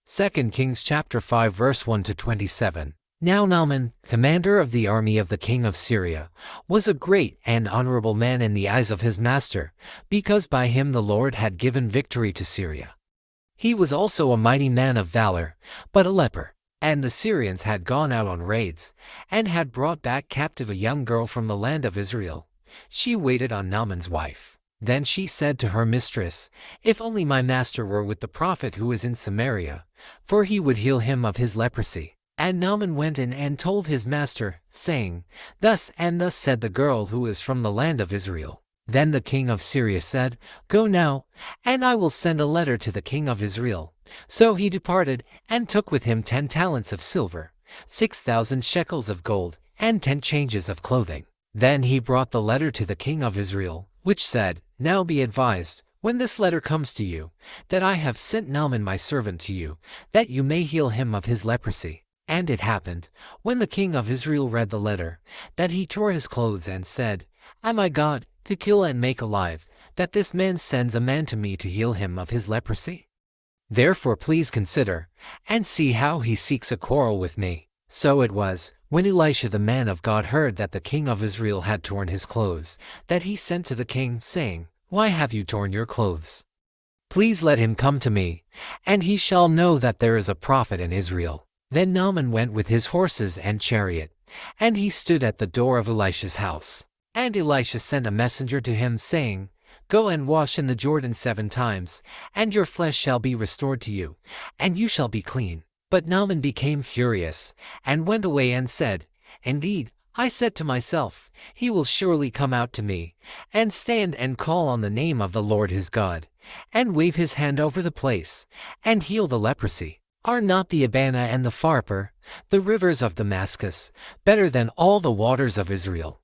2 Kings chapter 5 verse 1 to 27. Now Naaman, commander of the army of the king of Syria, was a great and honorable man in the eyes of his master, because by him the Lord had given victory to Syria. He was also a mighty man of valor, but a leper. And the Syrians had gone out on raids, and had brought back captive a young girl from the land of Israel. She waited on Naaman's wife. Then she said to her mistress, "If only my master were with the prophet who is in Samaria, for he would heal him of his leprosy." And Naaman went in and told his master, saying, "Thus and thus said the girl who is from the land of Israel." Then the king of Syria said, "Go now, and I will send a letter to the king of Israel." So he departed, and took with him 10 talents of silver, 6,000 shekels of gold, and 10 changes of clothing. Then he brought the letter to the king of Israel, which said, "Now be advised, when this letter comes to you, that I have sent Naaman my servant to you, that you may heal him of his leprosy." And it happened, when the king of Israel read the letter, that he tore his clothes and said, "Am I God, to kill and make alive, that this man sends a man to me to heal him of his leprosy? Therefore please consider, and see how he seeks a quarrel with me." So it was, when Elisha the man of God heard that the king of Israel had torn his clothes, that he sent to the king, saying, "Why have you torn your clothes? Please let him come to me, and he shall know that there is a prophet in Israel." Then Naaman went with his horses and chariot, and he stood at the door of Elisha's house. And Elisha sent a messenger to him, saying, "Go and wash in the Jordan 7 times, and your flesh shall be restored to you, and you shall be clean." But Naaman became furious, and went away and said, "Indeed, I said to myself, he will surely come out to me, and stand and call on the name of the Lord his God, and wave his hand over the place, and heal the leprosy. Are not the Abana and the Pharpar, the rivers of Damascus, better than all the waters of Israel?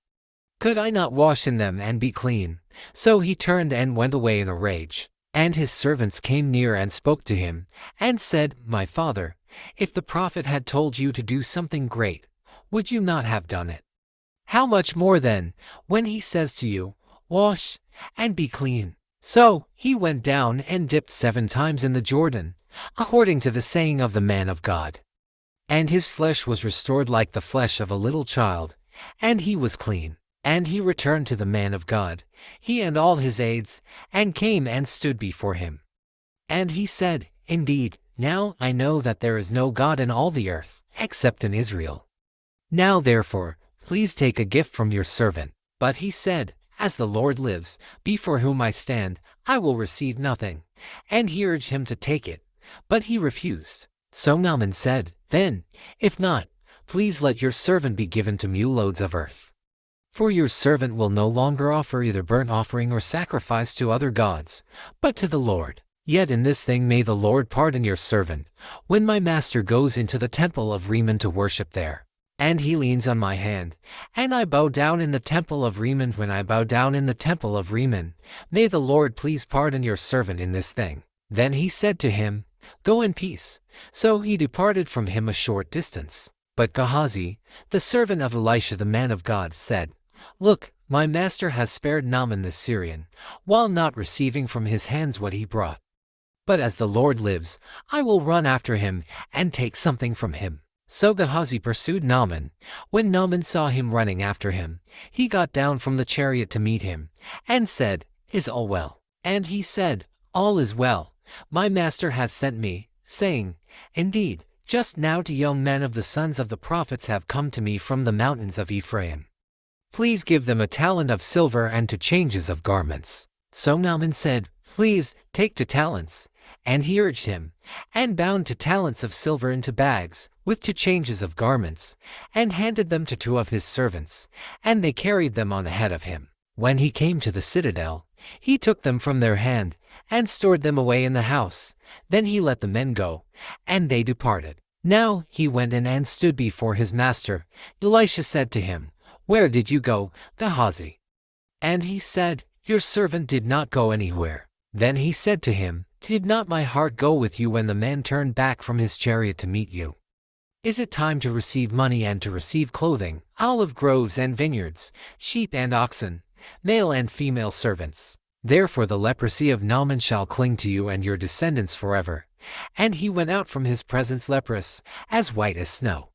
Could I not wash in them and be clean?" So he turned and went away in a rage. And his servants came near and spoke to him, and said, "My father, if the prophet had told you to do something great, would you not have done it? How much more then, when he says to you, 'Wash, and be clean'?" So he went down and dipped 7 times in the Jordan, according to the saying of the man of God. And his flesh was restored like the flesh of a little child, and he was clean. And he returned to the man of God, he and all his aides, and came and stood before him. And he said, "Indeed, now I know that there is no God in all the earth, except in Israel. Now therefore, please take a gift from your servant." But he said, "As the Lord lives, before whom I stand, I will receive nothing." And he urged him to take it, but he refused. So Naaman said, "Then, if not, please let your servant be given to mule loads of earth. For your servant will no longer offer either burnt offering or sacrifice to other gods, but to the Lord. Yet in this thing may the Lord pardon your servant, when my master goes into the temple of Rimmon to worship there. And he leans on my hand, and I bow down in the temple of Rimmon. When I bow down in the temple of Rimmon, may the Lord please pardon your servant in this thing." Then he said to him, "Go in peace." So he departed from him a short distance. But Gehazi, the servant of Elisha the man of God, said, "Look, my master has spared Naaman the Syrian, while not receiving from his hands what he brought. But as the Lord lives, I will run after him and take something from him." So Gehazi pursued Naaman. When Naaman saw him running after him, he got down from the chariot to meet him, and said, "Is all well?" And he said, "All is well. My master has sent me, saying, 'Indeed, just now 2 young men of the sons of the prophets have come to me from the mountains of Ephraim. Please give them a talent of silver and 2 changes of garments.'" So Naaman said, "Please, take 2 talents. And he urged him, and bound 2 talents of silver into bags, with 2 changes of garments, and handed them to 2 of his servants, and they carried them on ahead of him. When he came to the citadel, he took them from their hand, and stored them away in the house. Then he let the men go, and they departed. Now he went in and stood before his master. Elisha said to him, "Where did you go, Gehazi?" And he said, "Your servant did not go anywhere." Then he said to him, "Did not my heart go with you when the man turned back from his chariot to meet you? Is it time to receive money and to receive clothing, olive groves and vineyards, sheep and oxen, male and female servants?" Therefore the leprosy of Naaman shall cling to you and your descendants forever. And he went out from his presence leprous, as white as snow.